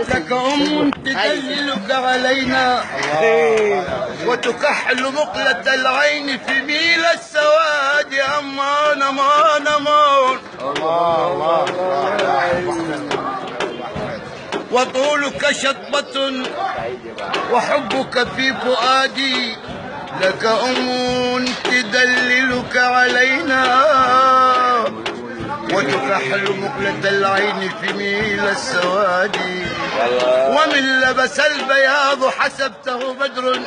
لك أم تدللك علينا وتكحل مقلة العين في ميل السواد. أمان أمان أمان. الله وطولك شطبة وحبك في فؤادي. لك أم تدللك علينا وتكحل مقلة العين في ميل السواد. ومن لبس البياض حسبته بدر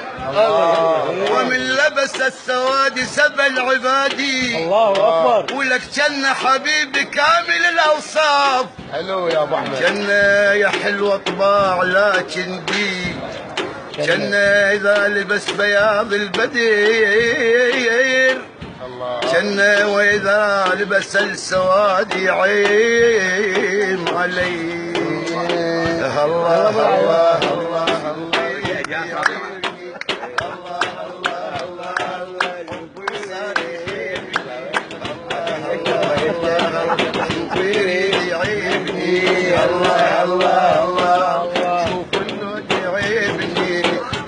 ومن لبس السواد سبى العباد. الله اكبر. ولك جنة حبيبي كامل الاوصاف. حلو يا ابو احمد. جنة يا حلوة طباع لكن دي جنة إذا لبس بياض البدير. جنة وإذا لبس السواد يعيم عليه. الله الله الله الله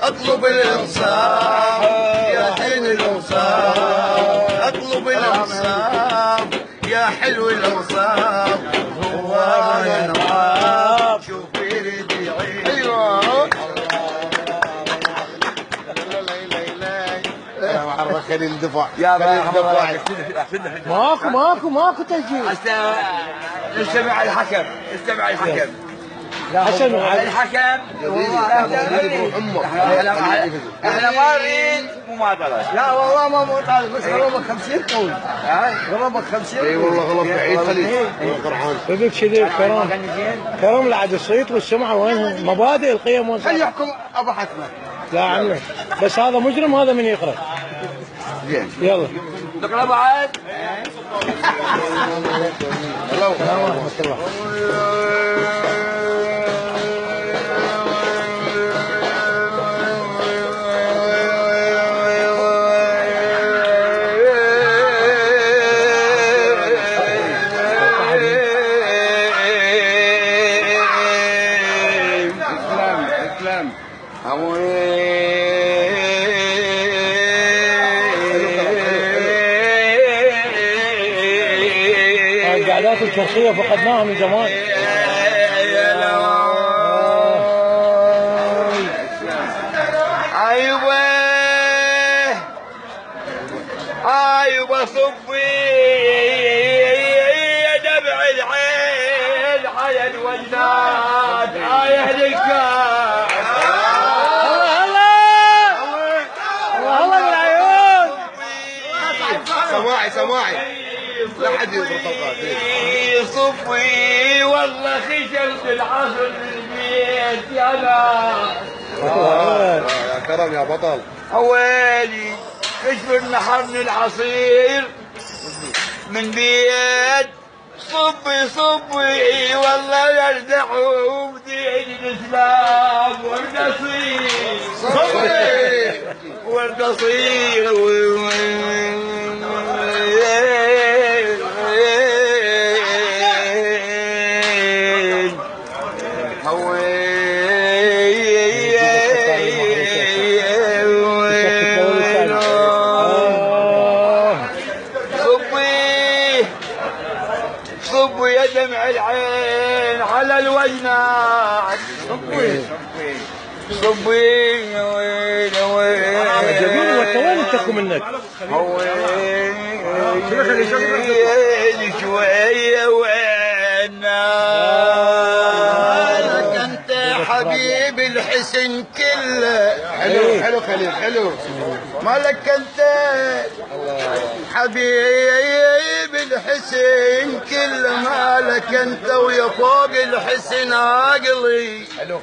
اطلب الانصاف يا دين الانصاف. اطلب الانصاف يا حلو الانصاف. هو انا نواف شوف يريد يعيش. ايوه يا خليل دفع يا ماكو تسجيل. استمع الحكم استمع الحكم. حسن الحكم احنا ما نريد مماطله. لا والله ما مطالب بس غرامك 50 قول. غرامك 50. اي والله غلط بعيد خليل فرحان. بك كذي كرم لعد الصيت والسمعه وينهم؟ مبادئ القيم وين؟ خلي يحكم ابو حكمه. لا عمي بس هذا مجرم هذا من يقرا. زين يلا تقرا بعد. الله ورحمه الله. القعدات الشرقية فقدناها من زمان. ايوه صبي يا دمع العين على الولاد. يا الكاس الله بالعيون. سماعي لا حد يضرب طلقات. صفي والله خشمت العصر البيت يا يا كرم يا بطل. حوالي كشف النحرني العصير من بيت صبي والله يردح بدين الاسلام والقصير صبوا يا دمع العين على الوجنات. صبي يا وين جميل وين انتكم منك؟ شويه وينا لك انت حبيب الحسن كله. حلو خليل حلو. مالك انت حبيب الحسن كله. مالك انت ويا فوق الحسن عقلي. حلو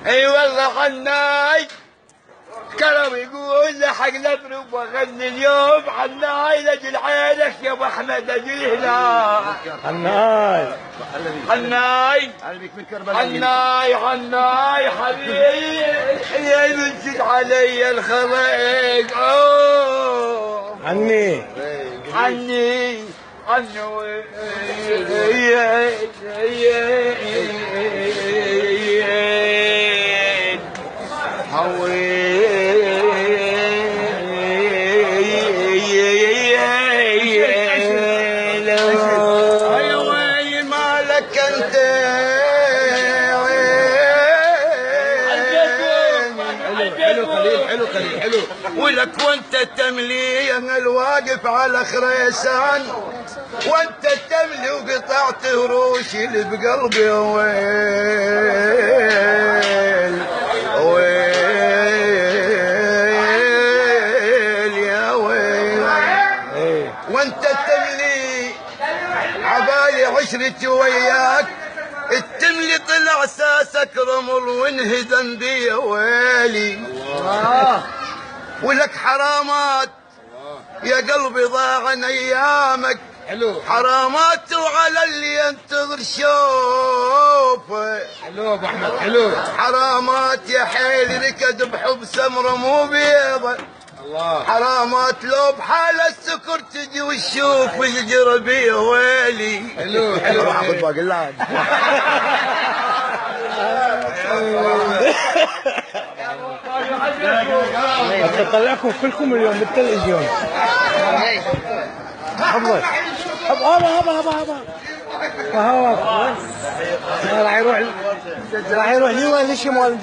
اي والله حناي كرم اللي حق اضرب واغني اليوم حناي لاجل عينك يا ابو احمد اجي هنا. حناي حناي حناي حناي حبيبي يا ننشد علي الخلق. عني عني وين مالك انت حلو خليل حلو. ولك وانت تملي الواقف على خريسان وانت تملي وقطعت روشي اللي بقلبي. ويل ويل يا ويل وانت تملي عبالي عشرتي وياك التملي طلع ساسك رمل وانهدم بي. ويلي ولك حرامات يا قلبي ضاع عن ايامك. حلو حرامات وعلى اللي ينتظر شوفه. حلو ابو احمد حلو. حرامات يا حيل ركد بحب سمره مو بيضه. الله حرامات لو بحالة السكر تجي وتشوف الجرى بيه. ويلي حلو حلو. راح اخذ باقي اللعب. اطلعكم كلكم اليوم بالتلفزيون. حفظك هبا راح يروح لي وين ليش مال